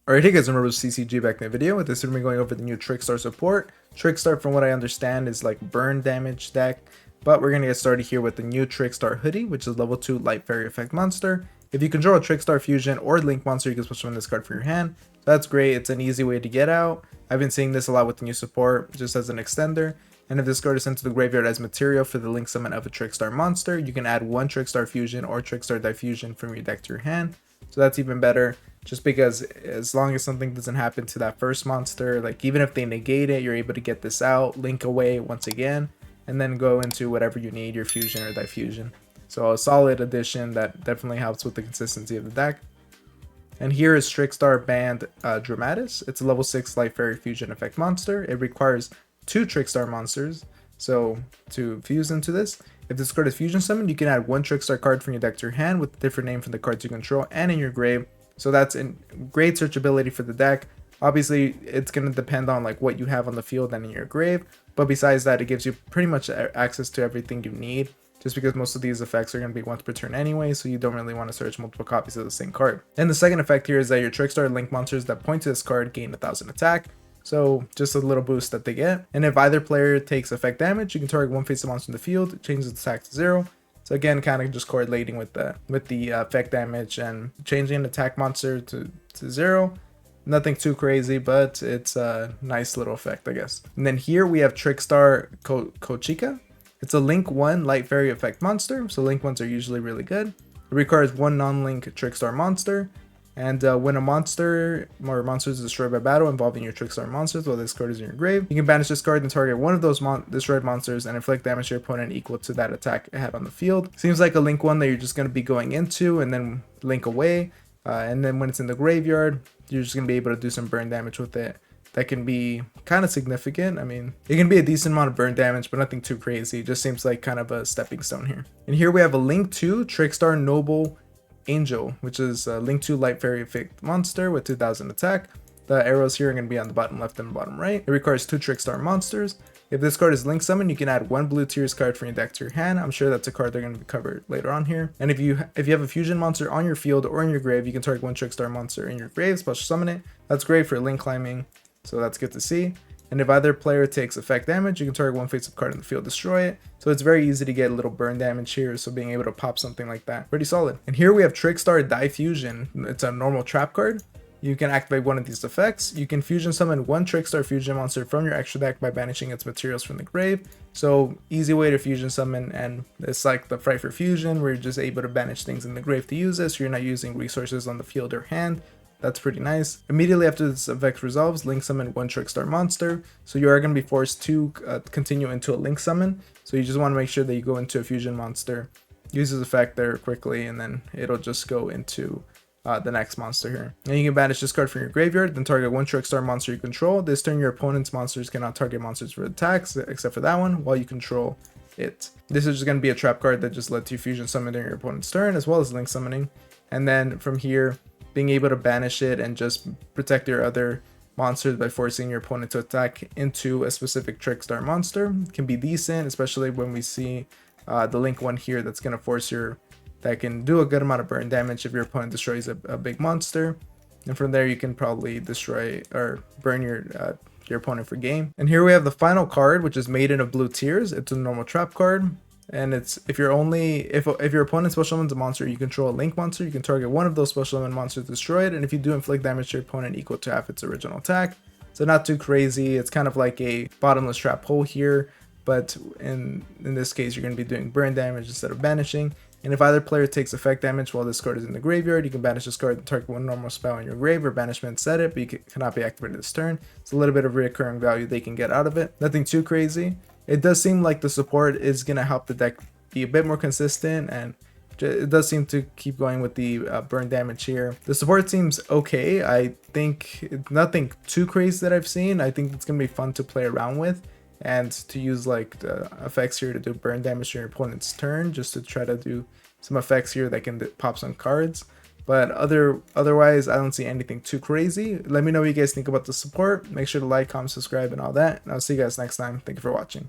Alright, hey guys, remember CCG back in the video. With this, we're going to be going over the new Trickstar support. Trickstar, from what I understand, is like burn damage deck, but we're going to get started here with the new Trickstar hoodie, which is level 2 light fairy effect monster. If you control a Trickstar fusion or link monster, you can switch from this card for your hand. So that's great. It's an easy way to get out. I've been seeing this a lot with the new support, just as an extender. And if this card is sent to the graveyard as material for the link summon of a Trickstar monster, you can add one Trickstar fusion or Trickstar diffusion from your deck to your hand. So that's even better, just because as long as something doesn't happen to that first monster, like even if they negate it, you're able to get this out, link away once again, and then go into whatever you need, your fusion or diffusion. So a solid addition that definitely helps with the consistency of the deck. And here is Trickstar Band Dramatis. It's a level 6 light fairy fusion effect monster. It requires 2 Trickstar monsters, so to fuse into this. If this card is fusion summoned, you can add one Trickstar card from your deck to your hand with a different name from the cards you control and in your grave. So that's a great searchability for the deck. Obviously, it's going to depend on like what you have on the field and in your grave, but besides that, it gives you pretty much access to everything you need, just because most of these effects are going to be once per turn anyway, so you don't really want to search multiple copies of the same card. And the second effect here is that your Trickstar link monsters that point to this card gain 1000 attack. So just a little boost that they get. And if either player takes effect damage, you can target one face of monster in the field, change its attack to 0. So again, kind of just correlating with the effect damage and changing an attack monster to 0. Nothing too crazy, but it's a nice little effect, I guess. And then here we have Trickstar Kochika. It's a Link 1 light fairy effect monster. So Link 1s are usually really good. It requires one non-link Trickstar monster. And when a monster or monster is destroyed by battle involving your Trickstar monsters while this card is in your grave, you can banish this card and target one of those destroyed monsters and inflict damage to your opponent equal to that attack it had on the field. Seems like a link one that you're just going to be going into and then link away. And then when it's in the graveyard, you're just going to be able to do some burn damage with it. That can be kind of significant. I mean, it can be a decent amount of burn damage, but nothing too crazy. It just seems like kind of a stepping stone here. And here we have a Link 2 Trickstar Noble Angel, which is a Link 2 light fairy effect monster with 2000 attack. The arrows here are going to be on the bottom left and bottom right. It requires 2 Trickstar monsters. If this card is link summoned, you can add one blue tears card from your deck to your hand. I'm sure that's a card they're going to be covered later on here. And if you have a fusion monster on your field or in your grave, you can target one Trickstar monster in your grave, special summon it. That's great for link climbing, so that's good to see. And if either player takes effect damage, you can target one face-up card in the field, destroy it. So it's very easy to get a little burn damage here, so being able to pop something like that, pretty solid. And here we have Trickstar Diffusion. It's a normal trap card. You can activate one of these effects. You can fusion summon one Trickstar fusion monster from your extra deck by banishing its materials from the grave. So easy way to fusion summon, and it's like the Fright for Fusion, where you're just able to banish things in the grave to use this. So you're not using resources on the field or hand. That's pretty nice. Immediately after this effect resolves, link summon one Trickstar monster. So you are going to be forced to continue into a link summon. So you just want to make sure that you go into a fusion monster, use this effect there quickly, and then it'll just go into the next monster here. And you can banish this card from your graveyard, then target one Trickstar monster you control. This turn, your opponent's monsters cannot target monsters for attacks, except for that one, while you control it. This is just going to be a trap card that just lets you fusion summon during your opponent's turn, as well as link summoning. And then from here, being able to banish it and just protect your other monsters by forcing your opponent to attack into a specific Trickstar monster can be decent, especially when we see the link one here that's going to force that can do a good amount of burn damage if your opponent destroys a big monster. And from there, you can probably destroy or burn your opponent for game. And here we have the final card, which is Maiden of Blue Tears. It's a normal trap card. And it's if your opponent special summons a monster you control a link monster, you can target one of those special summon monsters to destroy it, and if you do, inflict damage to your opponent equal to half its original attack. So not too crazy. It's kind of like a bottomless trap hole here, but in this case you're going to be doing burn damage instead of banishing. And if either player takes effect damage while this card is in the graveyard, you can banish this card and target one normal spell in your grave, or banishment set it, but you cannot be activated this turn. It's a little bit of recurring value they can get out of it. Nothing too crazy. It does seem like the support is going to help the deck be a bit more consistent, and it does seem to keep going with the burn damage here. The support seems okay. I think nothing too crazy that I've seen. I think it's going to be fun to play around with and to use like the effects here to do burn damage to your opponent's turn, just to try to do some effects here that can pop some cards. But otherwise, I don't see anything too crazy. Let me know what you guys think about the support. Make sure to like, comment, subscribe, and all that. And I'll see you guys next time. Thank you for watching.